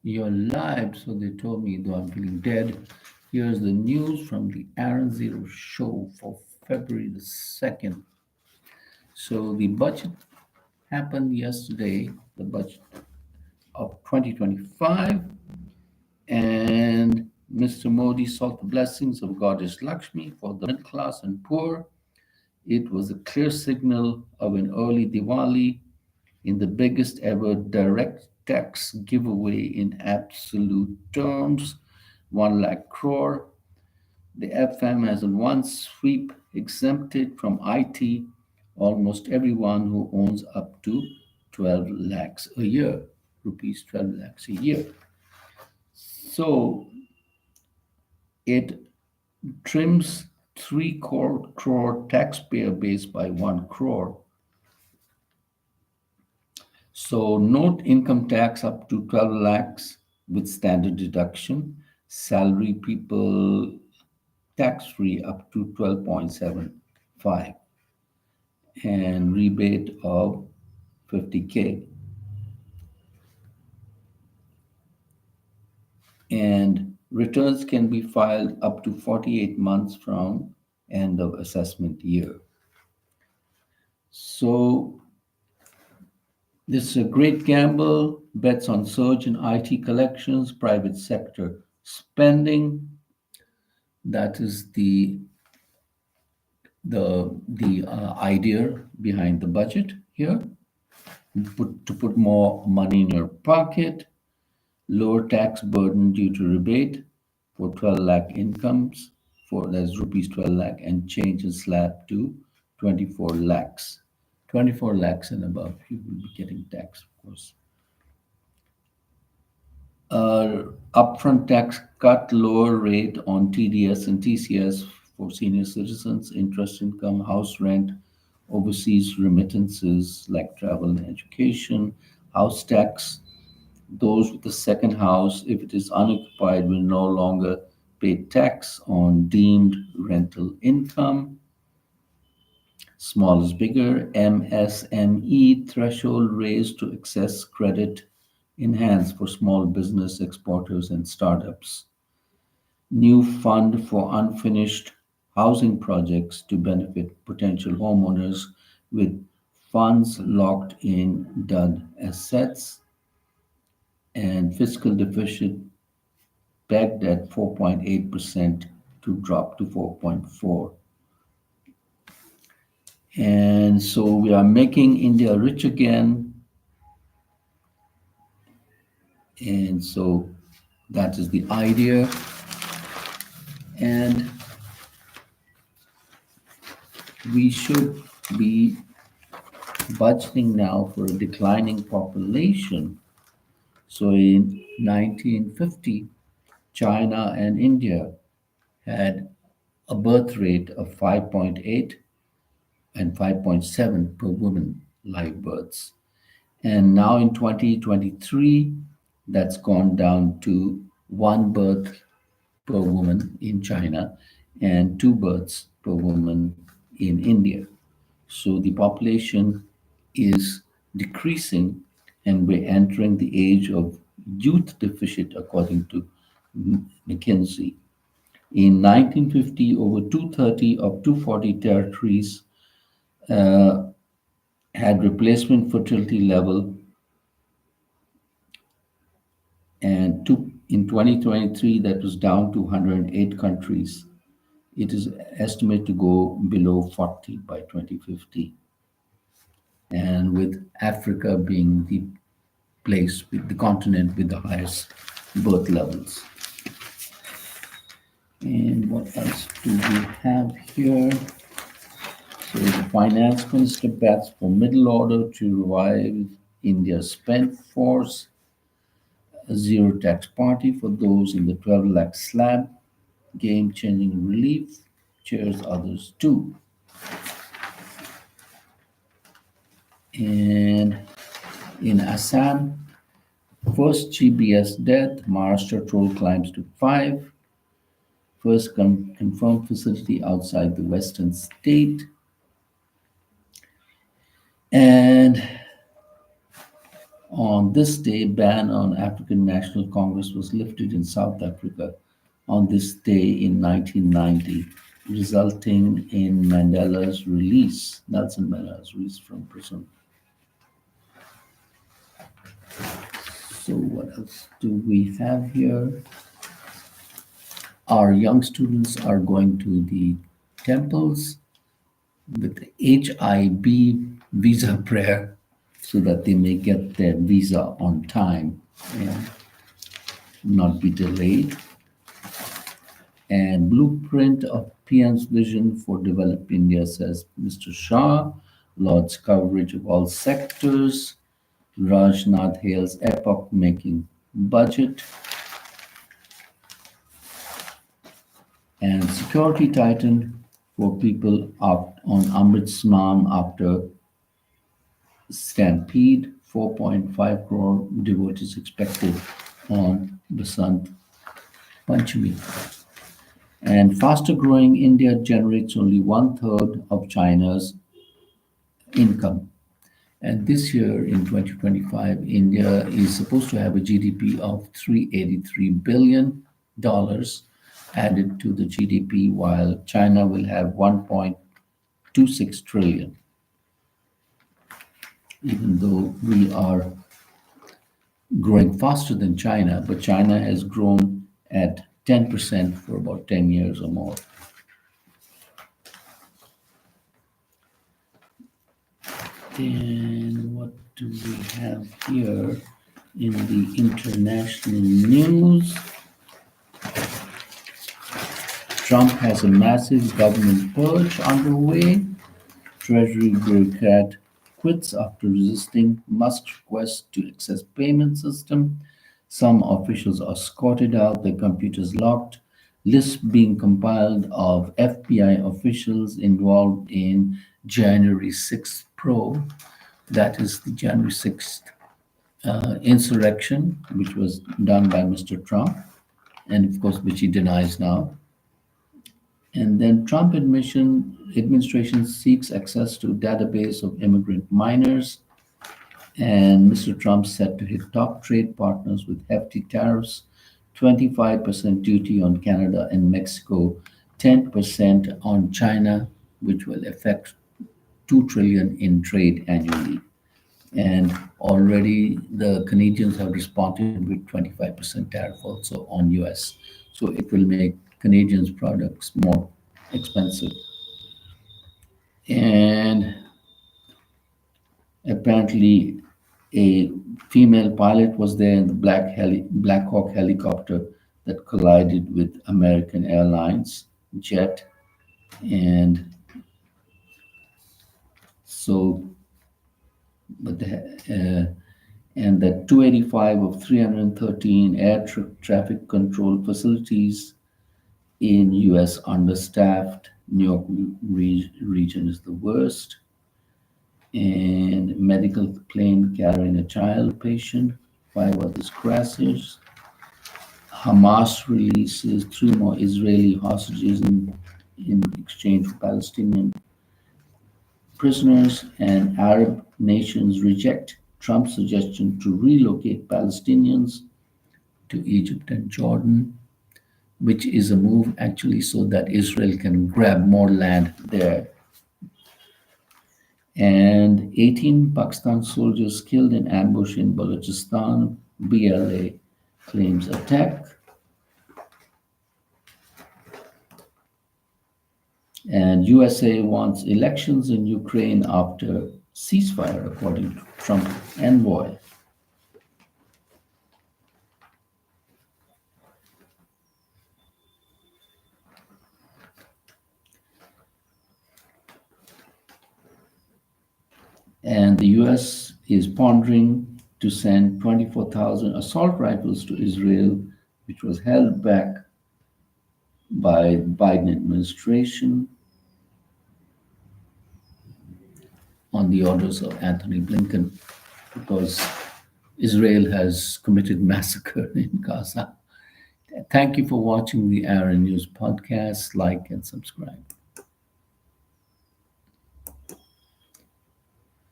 You're live, so they told me, though I'm feeling dead. Here's the news from the Aaron Zero show for February the 2nd. So, the budget happened yesterday, the budget of 2025, and Mr. Modi sought the blessings of Goddess Lakshmi for the middle class and poor. It was a clear signal of an early Diwali in the biggest ever direct tax giveaway in absolute terms, 1 lakh crore. The FM has in one sweep exempted from IT almost everyone who owns up to 12 lakhs a year, rupees 12 lakhs a year. So it trims 3 crore taxpayer base by 1 crore. So note income tax up to 12 lakhs with standard deduction, salary people tax free up to 12.75, and rebate of 50K. And returns can be filed up to 48 months from end of assessment year. So this is a great gamble, bets on surge in IT collections, private sector spending. That is the idea behind the budget here. To put more money in your pocket, lower tax burden due to rebate for 12 lakh incomes, for that's rupees 12 lakh, and change in slab to 24 lakhs. 24 lakhs and above, you will be getting tax, of course. Upfront tax cut, lower rate on TDS and TCS for senior citizens, interest income, house rent, overseas remittances like travel and education, house tax. Those with the second house, if it is unoccupied, will no longer pay tax on deemed rental income. Small is bigger. MSME threshold raised to access credit enhanced for small business exporters and startups. New fund for unfinished housing projects to benefit potential homeowners with funds locked in dud assets, and fiscal deficit pegged at 4.8% to drop to 4.4. And so we are making India rich again. And so that is the idea. And we should be budgeting now for a declining population. So in 1950, China and India had a birth rate of 5.8 and 5.7 per woman live births. And now in 2023, that's gone down to 1 birth per woman in China and 2 births per woman in India. So the population is decreasing, and we're entering the age of youth deficit, according to McKinsey. In 1950, over 230 of 240 territories uh, had replacement fertility level, and in 2023 that was down to 108 countries. It is estimated to go below 40 by 2050, and with Africa being the place, the continent with the highest birth levels. And what else do we have here? So the finance minister bets for middle order to revive India's spend force, a zero tax party for those in the 12 lakh slab, game changing relief, cheers others too. And in Assam, first GBS death, Maharashtra toll climbs to 5, first confirmed facility outside the western state. And On this day, ban on African National Congress was lifted in South Africa on this day in 1990, resulting in Nelson Mandela's release from prison. So, what else do we have here? Our young students are going to the temples with HIB visa prayer so that they may get their visa on time and not be delayed. And blueprint of PM's vision for developed India, says Mr. Shah. Lord's coverage of all sectors. Rajnath hails epoch-making budget. And security tightened for people up on Amritsar after stampede. 4.5 crore devotees expected on Basant Panchami. And faster growing India generates only one third of China's income. And this year in 2025, India is supposed to have a GDP of $383 billion added to the GDP, while China will have 1.26 trillion. Even though we are growing faster than China, but China has grown at 10% for about 10 years or more. Then what do we have here in the international news? Trump has a massive government purge underway. Treasury bureaucrat quits after resisting Musk's request to access payment system. Some officials are escorted out, their computers locked. List being compiled of FBI officials involved in January 6th probe. That is the January 6th insurrection, which was done by Mr. Trump, and of course, which he denies now. And then Trump administration seeks access to database of immigrant minors. And Mr. Trump set to hit top trade partners with hefty tariffs, 25% duty on Canada and Mexico, 10% on China, which will affect 2 trillion in trade annually. And already the Canadians have responded with 25% tariff also on US. So it will make Canadians' products more expensive. And apparently a female pilot was there in the Black Hawk helicopter that collided with American Airlines jet. And so, and that 285 of 313 traffic control facilities in US understaffed. New York region is the worst. And medical plane carrying a child patient, 5 others crashes. Hamas releases 3 more Israeli hostages in exchange for Palestinian prisoners, and Arab nations reject Trump's suggestion to relocate Palestinians to Egypt and Jordan, which is a move actually so that Israel can grab more land there. And 18 Pakistan soldiers killed in ambush in Balochistan. BLA claims attack. And USA wants elections in Ukraine after ceasefire, according to Trump envoy. And the US is pondering to send 24,000 assault rifles to Israel, which was held back by the Biden administration on the orders of Anthony Blinken, because Israel has committed massacre in Gaza. Thank you for watching the Aaron News podcast. Like and subscribe.